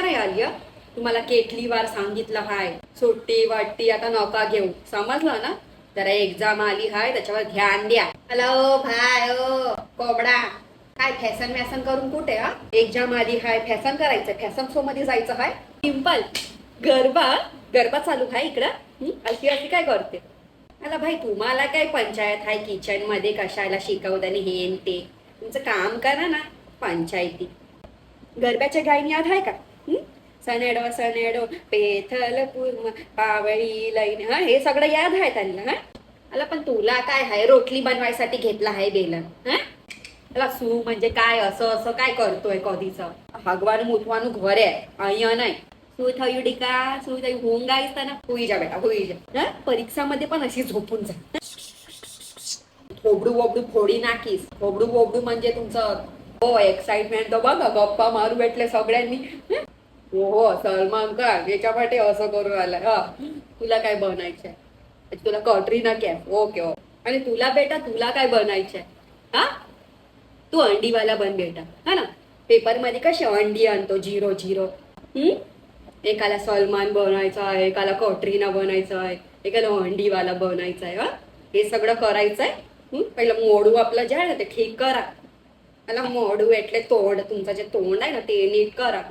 नाही आली? तुम्हाला केटली वार सांगितलं हाय, सुट्टी वाटती आता नका घेऊ, समजलं ना? जरा एक्झाम आली हाय त्याच्यावर ध्यान द्या. हॅलो भाय ओ कोबडा, काय फॅशन वॅसन करून कुठे? एक्झाम आली हाय, फॅशन करायचं, फॅशन शो मध्ये जायचं हाय. सिंपल गरबा गरबा चालू आहे इकडं. अशी अशी काय करते? अला भाई, तुम्हाला काय पंचायत आहे किचन मध्ये कशाला शिकवताना हे न ते? तुमचं काम करा ना. पंचायती गरब्याच्या गायनी याद आहे का? सनेडो सनेडो पेथल पूर्म पावळी लईन, हे सगळं याद आहे त्यांना. अला पण तुला काय आहे, रोटली बनवायसाठी घेतला आहे बेलन? अला सू म्हणजे काय, असं असं काय करतोय कधीच? भगवान मुतवानु घर आहे अय्या नाही. सू थयू डिका सू थयू होऊन गायस ना, होई जा बेटा होई जा. परीक्षामध्ये पण अशी झोपून जा. थोबडू वोबडू फोडी नाकीस. थोबडू वोबडू म्हणजे तुमचं हो एक्साइटमेंट तो बघा, गप्पा मारू भेटले सगळ्यांनी. हो सलमान खान याच्यासाठी असं करू आलाय. तुला काय बनायचंय? तुला कटरीना कॅफ, ओके ओ. आणि तुला बेटा, तुला काय बनायचंय? हा, तू अंडीवाला बन बेटा, हा ना. पेपर मध्ये कशी अंडी आणतो, 0-0. एकाला सलमान बनायचं आहे, एकाला कटरीना बनायचं आहे, एकाला अंडीवाला बनायचं आहे. हे सगळं करायचंय. पहिलं मोडू आपलं जे आहे ना ते ठीक करा. मला मोडू એટલે तोंड, तुमचं जे तोंड आहे ना ते नीट करा.